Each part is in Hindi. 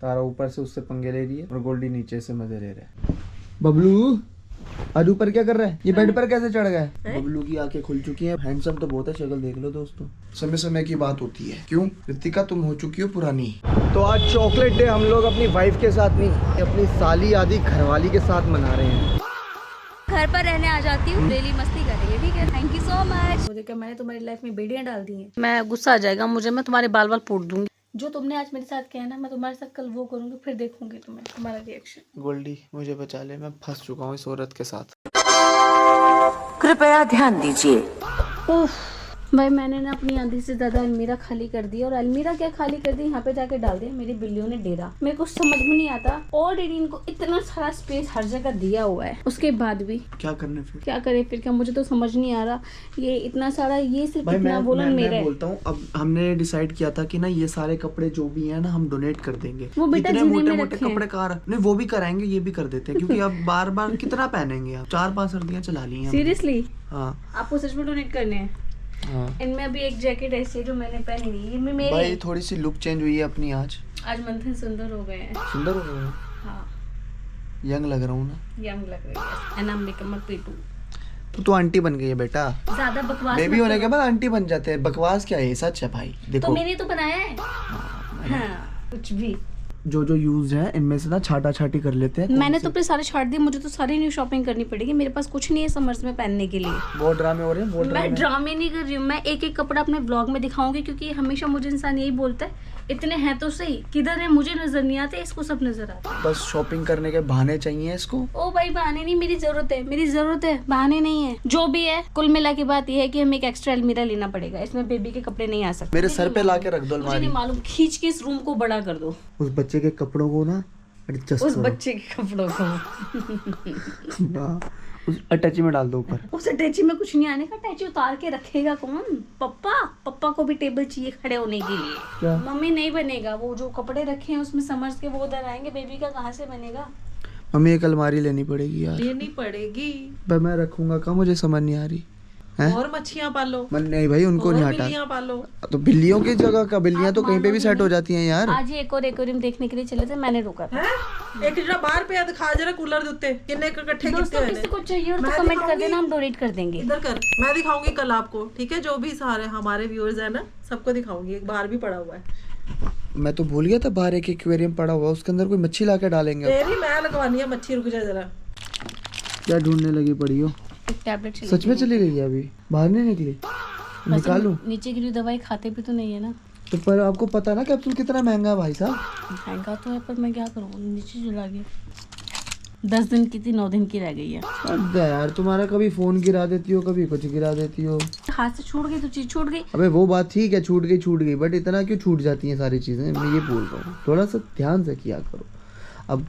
तारा ऊपर से उससे पंगे ले रही है और गोल्डी नीचे से मजे ले रहा है। बबलू आज ऊपर क्या कर रहा है? ये बेड पर कैसे चढ़ गया है? बबलू की आंखें खुल चुकी हैं। हैंडसम तो बहुत है, शक्ल देख लो दोस्तों। समय समय की बात होती है। क्यों रितिका, तुम हो चुकी हो पुरानी। तो आज चॉकलेट डे हम लोग अपनी वाइफ के साथ नहीं, अपनी साली आदि घरवाली के साथ मना रहे हैं। घर पर रहने आ जाती हूँ, डेली मस्ती करेंगे, ठीक है? Thank you so much. मुझे क्या, मैंने तुम्हारी लाइफ में बेड़ियां डाल दी हैं। मैं गुस्सा आ जाएगा मुझे, मैं तुम्हारे बाल बाल पोड़ दूंगी। जो तुमने आज मेरे साथ किया ना, मैं तुम्हारे साथ कल वो करूंगी, फिर देखूंगी तुम्हारा रिएक्शन। गोल्डी मुझे बचा ले, मैं फंस चुका हूँ इस औरत के साथ। कृपया ध्यान दीजिए। भाई मैंने ना अपनी आंधी से ज्यादा अलमीरा खाली कर दी, और अलमीरा क्या खाली कर दी, यहाँ पे जाके डाल दिया मेरी बिल्लियों ने डेरा। मेरे को समझ में नहीं आता, ऑलरेडी इनको इतना सारा स्पेस हर जगह दिया हुआ है, उसके बाद भी क्या करने फिर? क्या करे फिर क्या, मुझे तो समझ नहीं आ रहा। ये इतना सारा, ये सिर्फ भाई इतना बोलन मेरा मैं है। बोलता हूँ, अब हमने डिसाइड किया था कि ना ये सारे कपड़े जो भी हैं ना हम डोनेट कर देंगे। वो बेटा इतने जीने मोटे में मोटे रखे हैं। कपड़े कार नहीं, वो भी कराएंगे, ये भी कर देते हैं क्योंकि अब बार बार कितना पहनेंगे। आप 4-5 सर्दियाँ चला ली हैं। सीरियसली हाँ आपको सच में डोनेट करने हैं? हाँ इनमें अभी एक जैकेट ऐसी है जो मैंने पहनी नहीं, ये मेरी भाई थोड़ी सी लुक चेंज हुई है अपनी आज मंथन सुंदर हो गए हैं। सुंदर हो गए हो, हाँ यंग लग रहा हूँ ना। यंग लग रही है, and I am become a पेटू। तो आंटी बन गई है बेटा। ज्यादा बकवास बेबी मत होने करो। के बाद आंटी बन जाते हैं। बकवास क्या है, सच है भाई। तो देखो मैंने तो बनाया है। हाँ कुछ भी। जो जो यूज है इनमें से ना छाटा छाटी कर लेते हैं। मैंने तो अपने सारे छाट दिए, मुझे तो सारी न्यू शॉपिंग करनी पड़ेगी, मेरे पास कुछ नहीं है समर्स में पहनने के लिए। बहुत ड्रामे हो रहे हैं, बहुत मैं ड्रामे। ड्रामे नहीं कर रही हूँ, मैं एक एक कपड़ा अपने ब्लॉग में दिखाऊंगी, क्योंकि हमेशा मुझे इंसान यही बोलता है इतने हैं तो सही, किधर है मुझे नजर नहीं आते, इसको सब नजर आते हैं। बस शॉपिंग करने के बहाने चाहिए इसको। ओ भाई बहाने नहीं, मेरी जरूरत है, मेरी जरूरत है, बहाने नहीं है। जो भी है कुल मिला की बात यह है कि हमें एक एक्स्ट्रा अलमीरा लेना पड़ेगा, इसमें बेबी के कपड़े नहीं आ सकते। मेरे सर पे ला के रख दो मुझे अलमारी। नहीं मालूम, खींच के इस रूम को बड़ा कर दो। उस बच्चे के कपड़ों को ना एडजस्ट उस करो। बच्चे के कपड़ों को हाँ, उस अटैची में डाल दो ऊपर। उस अटैची में कुछ नहीं आने का, अटैची उतार के रखेगा कौन? पप्पा को भी टेबल चाहिए खड़े होने के लिए। क्या? मम्मी नहीं बनेगा, वो जो कपड़े रखे हैं उसमें समर्स के वो उधर आएंगे, बेबी का कहाँ से बनेगा? हमें एक अलमारी लेनी पड़ेगी यार। लेनी पड़ेगी। पर मैं रखूंगा कहाँ, मुझे समझ नहीं आ रही है। और मच्छियाँ पालो, मन नहीं भाई, उनको और नहीं हटा। बिल्लियाँ पालो। तो बिल्लियों की जगह का, बिल्लियां तो कहीं पे भी सेट हो जाती हैं यार। आज ये एक और एक्वेरियम देखने के लिए चले थे, मैंने रोका था। हैं? एक जरा बाहर पे दिखा जरा कूलर दे उत्ते किन्ने इकट्ठे दोस्तों कितने किसी को चाहिए और मैं तो कमेंट कर दिखाऊंगी। देना, हम डोनेट कर देंगे। इधर कर, मैं दिखाऊंगी कल आपको, ठीक है? जो भी सारे हमारे व्यूअर्स है ना, सबको दिखाऊंगी। एक बाहर भी पड़ा हुआ है। मैं तो भूल गया था, बाहर एक एक्वेरियम पड़ा हुआ, उसके अंदर कोई मच्छी ला के डालेंगे। तेरी मैं लगवानी है मच्छी, रुक जा जरा। क्या ढूंढने लगी पड़ी हो? एक टैबलेट सच में चली गई है अभी, बाहर नहीं निकली? निकालूं? नीचे गिरी दवाई खाते भी तो नहीं है ना। तो पर आपको पता ना कैप्सूल कितना महंगा है भाई साहब। महंगा तो है, पर मैं क्या करूँ, नीचे चला गया। 10 दिन की थी, 9 दिन की रह गई है। अबे यार, तुम्हारा कभी फोन गिरा देती हो, कभी कुछ गिरा देती हो। हाथ से छूट गई तो चीज छूट गई। अबे वो बात ठीक है, छूट गई, बट इतना क्यों छूट जाती हैं सारी चीजें, मैं ये बोल रहा हूँ। थोड़ा सा ध्यान से किया करो। अब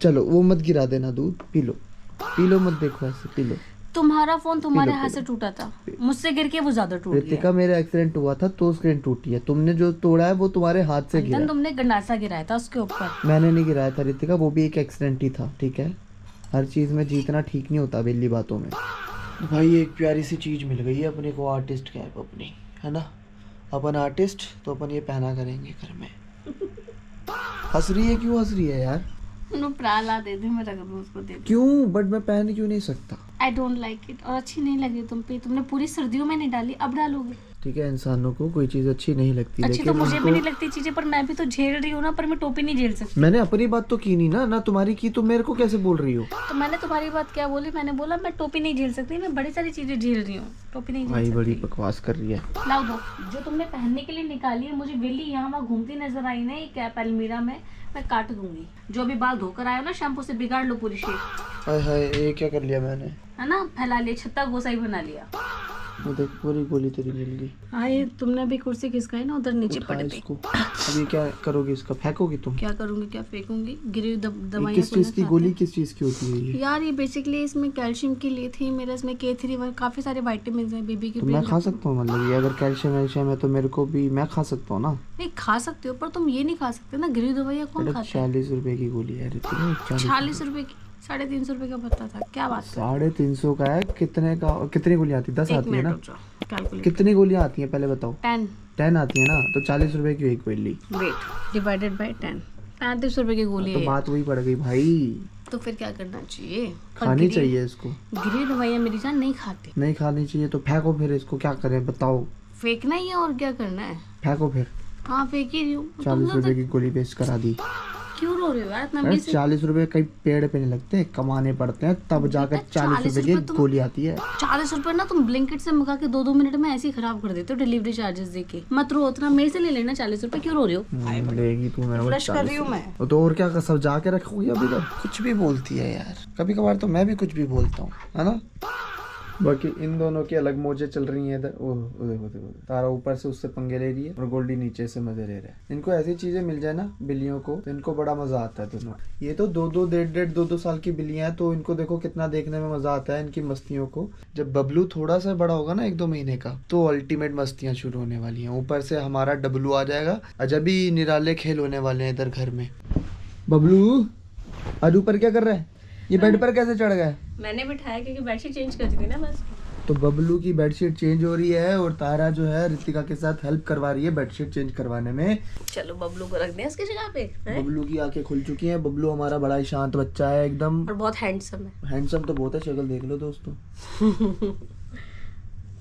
चलो वो मत गिरा देना, दूध पी लो मत, देखो ऐसे पी लो। तुम्हारा फोन तुम्हारे हाथ से टूटा था, मुझसे गिर के वो ज्यादा टूट गया। रितिका, मेरा एक्सीडेंट हुआ था तो स्क्रीन टूटी है, तुमने जो तोड़ा है वो तुम्हारे हाथ से गिरा। तुमने गंडासा गिराया था उसके ऊपर। मैंने नहीं गिराया था रितिका, वो भी एक एक्सीडेंट ही था, ठीक है? हर चीज में जीतना ठीक नहीं होता, बेली बातों में। भाई एक प्यारी सी चीज मिल गई है अपने को, आर्टिस्ट कैप अपनी, है ना? अपन आर्टिस्ट तो अपन ये पहना करेंगे घर में। हंस रही है, क्यों हंस रही है यार? प्राला दे दे, मैं रख दूं उसको, दे दे। क्यों? बट मैं पहन क्यों नहीं सकता? आई डोंट लाइक इट, और अच्छी नहीं लगी तुम पे। तुमने पूरी सर्दियों में नहीं डाली, अब डालोगे। ठीक है, इंसानों को कोई चीज अच्छी नहीं लगती, अच्छी तो लेकिन मुझे भी उनको... नहीं लगती चीजें, पर मैं भी तो झेल रही हूँ ना, पर मैं टोपी नहीं झेल सकती। मैंने अपनी बात तो की नहीं ना तुम्हारी की, तो मेरे को कैसे बोल रही हो? तो मैंने तुम्हारी बात क्या बोली? मैंने बोला मैं टोपी नहीं झेल सकती, मैं बड़ी सारी चीजें झेल रही हूँ, टोपी नहीं झेल भाई सकती। बड़ी बकवास कर रही है। लाओ दो, जो तुमने पहनने के लिए निकाली है, मुझे वेली यहाँ वहाँ घूमती नजर आई ना, ये कैप अलमीरा में, मैं काट दूंगी। जो भी बाल धोकर आए हो ना शैम्पू से, बिगाड़ लो पूरी शेप, हाय हाय, ये क्या कर लिया मैंने? है ना? फैला लिया, छत्ता गोसाई बना लिया। वो देख, पूरी गोली तेरी मिल गई। हाँ, ये तुमने अभी कुर्सी खिसकाई ना, उधर नीचे उठा पड़ गई। इसको। अभी क्या करोगी इसका? फेंकोगी तुम? क्या करूंगी, क्या फेंकूंगी? गिरी दवाइयाँ किस चीज की गोली, किस चीज की होती है ये? यार ये बेसिकली इसमें कैल्शियम की ली थी, मेरा इसमें K3 काफी सारे विटामिन है बेबी की। तो मैं खा सकता हूँ, मतलब ये अगर कैल्शियम है तो मेरे को भी, मैं खा सकता हूँ ना? नहीं खा सकते हो, पर तुम ये नहीं खा सकते ना, गिरी दवाइयाँ कौन खाता है? 40 रुपए की गोली है रितिका, 40 रुपए की, 350 रुपए का पता था, क्या बात है? 350 का है। कितने का? कितनी गोली आती है? 10 आती है ना? कैलकुलेट। कितनी गोलियां आती हैं पहले बताओ? 10 10 आती है ना, तो 40 रुपए की एक गोली। वेट डिवाइडेड बाय 10, 35 रुपए की गोली तो है। बात वही पड़ गई भाई, तो फिर क्या करना चाहिए? खानी चाहिए इसको। गिरी दवाइयाँ मेरी जान नहीं खाती। नहीं खानी चाहिए तो फेंको फिर इसको, क्या करें बताओ। फेंकना ही है और क्या करना है? फेंको फिर। हाँ फेंक ही रही हूँ। 40 रुपए की गोली वेस्ट करा दी। क्यों रो रहे हो यार इतना? अरे 40 रुपए कहीं पेड़ पे नहीं लगते, कमाने पड़ते हैं तब जाकर 40 रुपए की गोली आती है। 40 रुपए ना तुम ब्लिंकिट से मंगा के 2-2 मिनट में ऐसे ही खराब कर देते हो डिलीवरी चार्जेस देके। मत रो उतना, मेरे से ले लेना 40 रुपए। क्यों रो रहे हो? लेगी तू मेरे को ब्रश कर रही हूँ 40 मैं। तो और क्या सब जाके रखोगी अभी तक? कुछ भी बोलती है यार, कभी कभार तो मैं भी कुछ भी बोलता हूँ, है ना। बाकी इन दोनों की अलग मौजें चल रही हैं इधर। ओह देखो देखो, तारा ऊपर से उससे पंगे ले रही है और गोल्डी नीचे से मजे ले रहा है। इनको ऐसी चीजें मिल जाए ना बिल्लियों को तो इनको बड़ा मजा आता है दोनों। ये तो 2-2 साल की बिल्लियां हैं, तो इनको देखो कितना देखने में मजा आता है इनकी मस्तियों को। जब बबलू थोड़ा सा बड़ा होगा ना 1-2 महीने का, तो अल्टीमेट मस्तियां शुरू होने वाली हैं। ऊपर से हमारा डबलू आ जाएगा, अजब ही निराले खेल होने वाले हैं इधर घर में। बबलू आज ऊपर क्या कर रहा है? ये बेड पर कैसे चढ़ गया? मैंने बिठाया क्योंकि बेडशीट चेंज कर दी थी ना बस। तो बबलू की बेडशीट चेंज हो रही है और तारा जो है रितिका के साथ हेल्प करवा रही है बेडशीट चेंज करवाने में। चलो बबलू को रख दें इसकी जगह पे। हैं? बबलू की आंखें खुल चुकी हैं। बबलू हमारा बड़ा ही शांत बच्चा है एकदम। और बहुत हैंडसम है। हैंडसम तो बहुत है, शक्ल देख लो दोस्तों।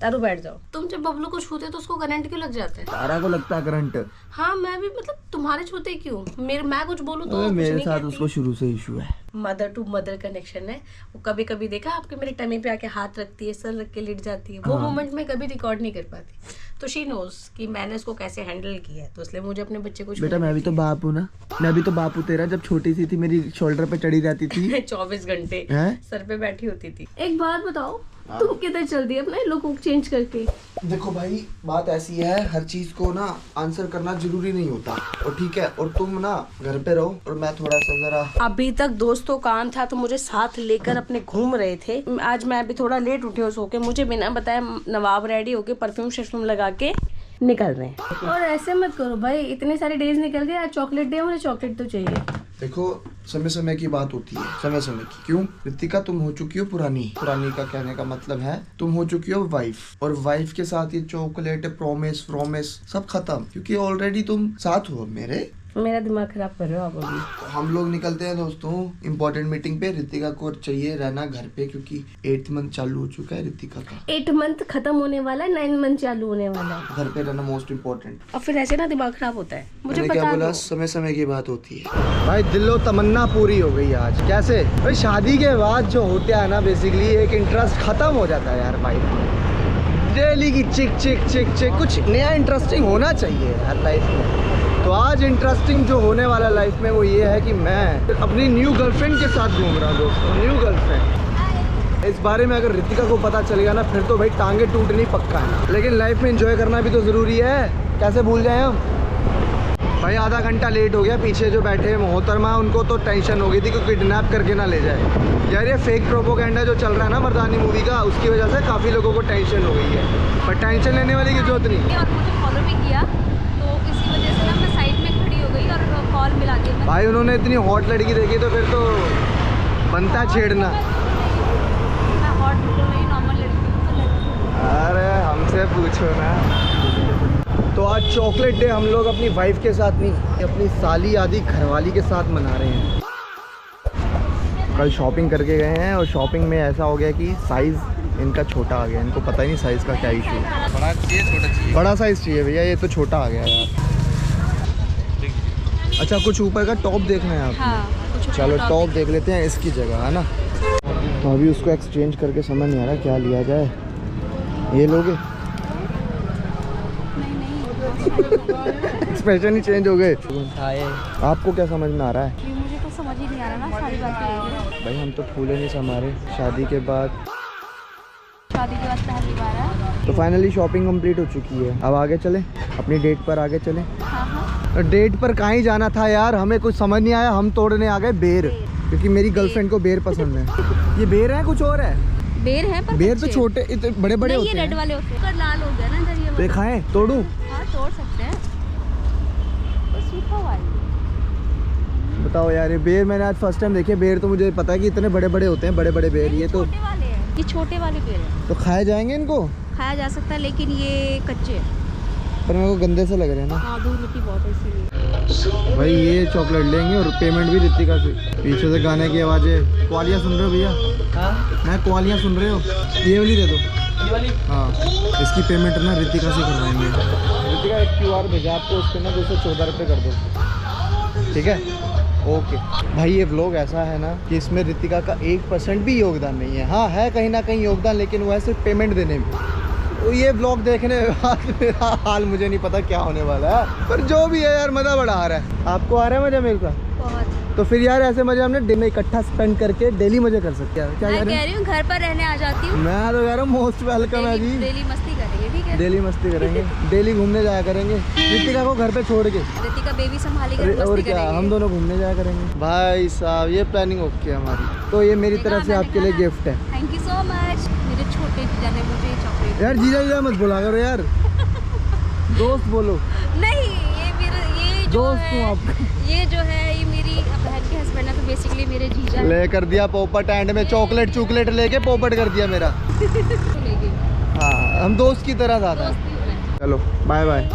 तारू बैठ जाओ। तुम जब बबलू को छूते हो तो उसको करंट क्यों लग जाता है? तारा को लगता है करंट। हाँ मैं भी, मतलब तुम्हारे छूते क्यों? मैं कुछ बोलूँ तो कुछ मेरे नहीं साथ कहती। उसको शुरू से इशू है। मदर टू मदर कनेक्शन है। वो कभी कभी देखा आपके मेरी टमी पे आके हाथ रखती है, सर रख के लेट जाती है। वो मोमेंट में कभी रिकॉर्ड नहीं कर पाती, तो शी नोज कि मैंने उसको कैसे हैंडल किया है। तो इसलिए मुझे अपने बच्चे को बेटा मैं भी तो बाप हूँ ना, मैं भी तो बाप हूँ तेरा। जब छोटी सी थी मेरी शोल्डर पे चढ़ी रहती थी 24 घंटे हैं? सर पे बैठी होती थी। एक बात बताओ, तुम किधर चल दी अपना लुक चेंज करके? देखो भाई बात ऐसी है, हर चीज को ना आंसर करना जरूरी नहीं होता, और ठीक है। और तुम ना घर पे रहो और मैं थोड़ा सा जरा, अभी तक दोस्तों काम था तो मुझे साथ लेकर अपने घूम रहे थे। आज मैं अभी थोड़ा लेट उठी हूँ सो के। मुझे बिना बताए नवाब रेडी होके परफ्यूम शर्फ्यूम लगा के निकल रहे हैं। और ऐसे मत करो भाई, इतने सारे डेज निकल गए, आज चॉकलेट डे, मुझे चॉकलेट तो चाहिए। देखो समय समय की बात होती है, समय समय की। क्यों रितिका, तुम हो चुकी हो पुरानी। पुरानी का कहने का मतलब है तुम हो चुकी हो वाइफ, और वाइफ के साथ ये चॉकलेट प्रॉमिस सब खत्म, क्योंकि ऑलरेडी तुम साथ हो मेरे। मेरा दिमाग खराब कर रहे हो आप अभी। हम लोग निकलते हैं दोस्तों इम्पोर्टेंट मीटिंग पे। रितिका को चाहिए रहना घर पे, क्योंकि 8th मंथ चालू हो चुका है रितिका का। 8 मंथ खत्म होने वाला है, 9 मंथ चालू होने वाला है। घर पे रहना मोस्ट इम्पोर्टेंट। और फिर ऐसे ना दिमाग खराब होता है। मुझे क्या बता बोला, दो। समय समय की बात होती है भाई। दिलो तमन्ना पूरी हो गई आज। कैसे भाई, शादी के बाद जो होता है ना बेसिकली एक इंटरेस्ट खत्म हो जाता है यार भाई। डेली की चिक चिक चिक चिक, कुछ नया इंटरेस्टिंग होना चाहिए यार लाइफ में। तो आज इंटरेस्टिंग जो होने वाला लाइफ में वो ये है कि मैं अपनी न्यू गर्लफ्रेंड के साथ घूम रहा हूँ दोस्तों। न्यू गर्लफ्रेंड, इस बारे में अगर रितिका को पता चलेगा ना फिर तो भाई टांगे टूटनी पक्का है। लेकिन लाइफ में एंजॉय करना भी तो ज़रूरी है, कैसे भूल जाए हम। भाई आधा घंटा लेट हो गया। पीछे जो बैठे मोहतरमा उनको तो टेंशन हो गई थी कि किडनैप करके ना ले जाए। यार ये फेक प्रोपोगेंडा जो चल रहा है ना मर्दानी मूवी का, उसकी वजह से काफ़ी लोगों को टेंशन हो गई है। पर टेंशन लेने वाली की जरूरत नहीं। और मुझे फॉलो भी किया, तो इसी वजह से ना मैं साइड में खड़ी हो गई और कॉल मिला के भाई उन्होंने इतनी हॉट लड़की देखी तो फिर तो बनता छेड़ना। मैं हॉट बिल्कुल नहीं, नॉर्मल लड़की। अरे हमसे पूछो ना। तो आज चॉकलेट डे हम लोग अपनी वाइफ के साथ नहीं, अपनी साली आदि घरवाली के साथ मना रहे हैं। कल शॉपिंग करके गए हैं और शॉपिंग में ऐसा हो गया कि साइज़ इनका छोटा आ गया। इनको पता ही नहीं साइज़ का क्या इशू है। बड़ा चाहिए छोटा चाहिए? बड़ा साइज़ चाहिए भैया, ये तो छोटा आ गया यार। अच्छा कुछ ऊपर का टॉप देखना है आप? हाँ, चलो टॉप देख लेते हैं इसकी जगह, है ना। तो अभी उसको एक्सचेंज करके समझ नहीं आ रहा क्या लिया जाए। ये लोगे? एक्सप्रेशन ही चेंज हो गए। आपको क्या समझ में आ रहा है? मुझे तो समझ ही नहीं आ रहा ना, सारी बातें। भाई हम तो फूले नहीं समारे शादी के बाद पहली बार है। तो फाइनली शॉपिंग कंप्लीट हो चुकी है। अब आगे चलें, अपनी डेट पर आगे चलें। डेट पर कहाँ ही जाना था यार, हमें कुछ समझ नहीं आया। हम तोड़ने आ गए बेर, क्योंकि मेरी गर्लफ्रेंड को बेर पसंद है। ये बेर है कुछ और है? बेर है पर बेर तो छोटे इतने बड़े बड़े होते हैं। ये रेड वाले होते हैं। लाल हो गया ना इधर ये। तो ये खाएं, तोड़ूं? हाँ तोड़ सकते हैं। तो सूखा वाली बताओ यार, ये बेर मैंने आज फर्स्ट टाइम देखे। बेर तो मुझे पता है कि इतने बड़े बड़े होते हैं, बड़े बड़े बेर। ये तो छोटे वाले हैं, ये छोटे वाले बेर हैं। तो खाए जाएंगे इनको? खाया जा सकता है लेकिन ये कच्चे हैं। पर मेरे को गंदे से लग रहे हैं ना। हाँ धूल मिट्टी बहुत है इसीलिए। भाई ये चॉकलेट लेंगे और पेमेंट भी रितिका से। पीछे से गाने की आवाज़ें। क्वालियाँ सुन रहे हो भैया? हाँ मैं क्वालियाँ सुन रहे हो? ये वाली दे दो। ये वाली? हाँ इसकी पेमेंट ना रितिका से करवाएंगे। रितिका एक QR भेजा आपको, उस पर ना 214 रुपये कर दो, ठीक है? ओके भाई ये व्लॉग ऐसा है ना कि इसमें रितिका का 1% भी योगदान नहीं है। हाँ है कहीं ना कहीं योगदान, लेकिन वो है सिर्फ पेमेंट देने में। तो ये ब्लॉग देखने के बाद मेरा हाल मुझे नहीं पता क्या होने वाला है, पर जो भी है यार मज़ा बड़ा आ रहा है। आपको आ रहा है मज़ा मेरे का? बहुत। तो फिर यार ऐसे मजे हमने दिन में इकट्ठा स्पेंड करके डेली मजे कर सकते हैं। क्या मैं कह रही हूँ घर पर रहने आ जाती हूँ। मैं तो कह रहा हूँ मोस्ट वेलकम है जी। डेली मस्ती करेंगे, ठीक है? डेली मस्ती करेंगे, डेली घूमने जाया करेंगे रितिका को घर पे छोड़ के। रितिका बेबी संभालेगी, और क्या हम दोनों घूमने जाया करेंगे। भाई साहब ये प्लानिंग ओके हमारी। तो ये मेरी तरफ से आपके लिए गिफ्ट है। Thank you so much. मेरे छोटे जीजा ने मुझे चॉकलेट। यार जीजा जीजा मत बुला करो यार, दोस्त बोलो। नहीं ये जो दोस्त है, हूँ आप। ये जो है ये मेरी बहन के हस्बैंड है, तो बेसिकली मेरे जीजा ले कर दिया पोपट, एंड में चॉकलेट चॉकलेट लेके पोपट कर दिया मेरा। हाँ हम दोस्त की तरह ज्यादा है। चलो बाय बाय।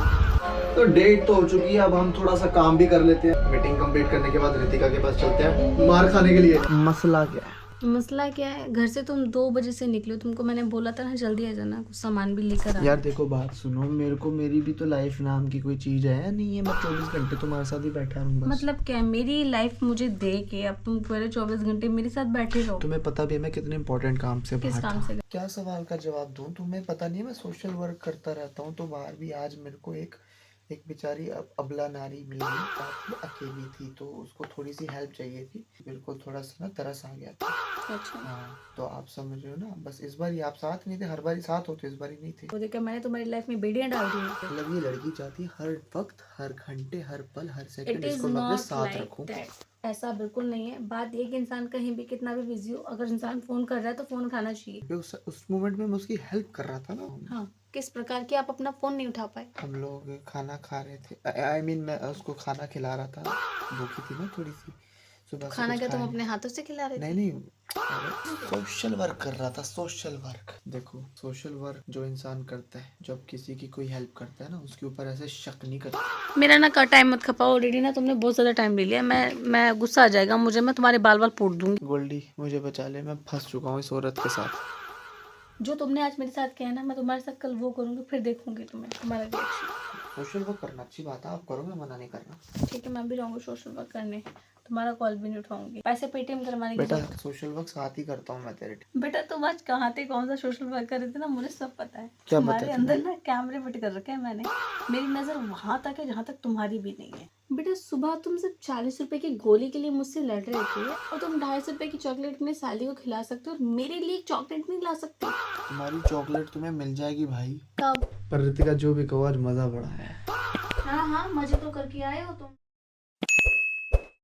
तो डेट तो हो चुकी है, अब हम थोड़ा सा काम भी कर लेते हैं। मीटिंग कंप्लीट करने के बाद रितिका के पास चलते हैं मार खाने के लिए। मसला क्या है? मसला क्या है, घर से तुम 2 बजे से निकले, तुमको मैंने बोला था ना जल्दी आ जाना, कुछ सामान भी लेकर आ। यार देखो बात सुनो, मेरे को मेरी भी तो लाइफ नाम की कोई चीज है या नहीं है? मैं 24 घंटे तुम्हारे साथ ही बैठा रहूंगा। मतलब क्या मेरी लाइफ मुझे दे के अब तुम पूरे 24 घंटे मेरे साथ बैठे रहो? तुम्हें पता भी है मैं कितने इंपॉर्टेंट काम से किस बाहर काम था। से? क्या सवाल का जवाब दूं? तुम्हें पता नहीं है मैं सोशल वर्क करता रहता हूँ, तो बाहर भी आज मेरे को एक बेचारी अबला नारी मिली, काफी अकेली थी, तो उसको थोड़ी सी हेल्प चाहिए थी। बिल्कुल थोड़ा सा ना तरस आ गया था। अच्छा हाँ तो आप समझ रहे हो ना, बस इस बार ही आप साथ नहीं थे, हर बार साथ होते, इस बार ही नहीं थे। वो देखा मैंने तुम्हारी लाइफ में बेड़ियां डाल दी हैं। मतलब ये लड़की चाहती है हर वक्त, हर घंटे, हर पल, हर सेकंड इट इज इसको मैं अपने नॉट साथ रखूं। Like that. ऐसा बिल्कुल नहीं है। बात ये कि इंसान कहीं भी कितना भी बिजी हो, अगर इंसान फोन कर रहा है तो फोन उठाना चाहिए। उस मोमेंट में मैं उसकी हेल्प कर रहा था ना। हाँ किस प्रकार की आप अपना फोन नहीं उठा पाए? हम लोग खाना खा रहे थे, आई मीन मैं उसको खाना खिला रहा था, भूखी थी ना थोड़ी सी सुबह से। खाना क्या तुम अपने हाथों से खिला रहे थे? नहीं सोशल वर्क कर रहा था, सोशल वर्क। देखो सोशल वर्क जो इंसान करता है, जब किसी की कोई हेल्प करता है ना, उसके ऊपर ऐसे शक नहीं करता। मेरा ना टाइम मत खपाओ, ऑलरेडी ना तुमने बहुत ज्यादा टाइम ले लिया। मैं गुस्सा आ जाएगा मुझे, मैं तुम्हारे बाल बाल पूट दूंगी। गोल्डी मुझे बचा ले, मैं फंस चुका हूँ इस औरत के साथ। जो तुमने आज मेरे साथ किया ना, मैं तुम्हारे साथ कल वो करूंगी, फिर देखूंगी तुम्हारा रिएक्शन। सोशल वर्क करना अच्छी बात है, आप करो, मैं मना नहीं कर रहा। ठीक है मैं भी जाऊंगी सोशल वर्क करने, तुम्हारा कॉल भी नहीं उठाऊंगी। पैसे पेटीएम करवाने की बेटा सोशल वर्क साथ ही करता हूँ मैं तेरे। बेटा तुम आज कहाँ थे, कौन सा सोशल वर्क कर रहे थे ना, मुझे सब पता है। क्या तुम्हारे पता है अंदर ना कैमरे फिट कर रखे हैं मैंने। मेरी नजर वहां तक है जहाँ तक तुम्हारी भी नहीं है। बेटा सुबह तुम सिर्फ 40 रुपए की गोली के लिए मुझसे लड़ रहे थे, और तुम 250 रुपए की चॉकलेट अपने साली को खिला सकते हो, और मेरे लिए एक चॉकलेट नहीं ला सकते? तुम्हारी चॉकलेट तुम्हें मिल जाएगी भाई। कब? पर रितिका जो भी कहो आज मजा बड़ा है। हाँ हाँ मजे तो करके आए हो तुम।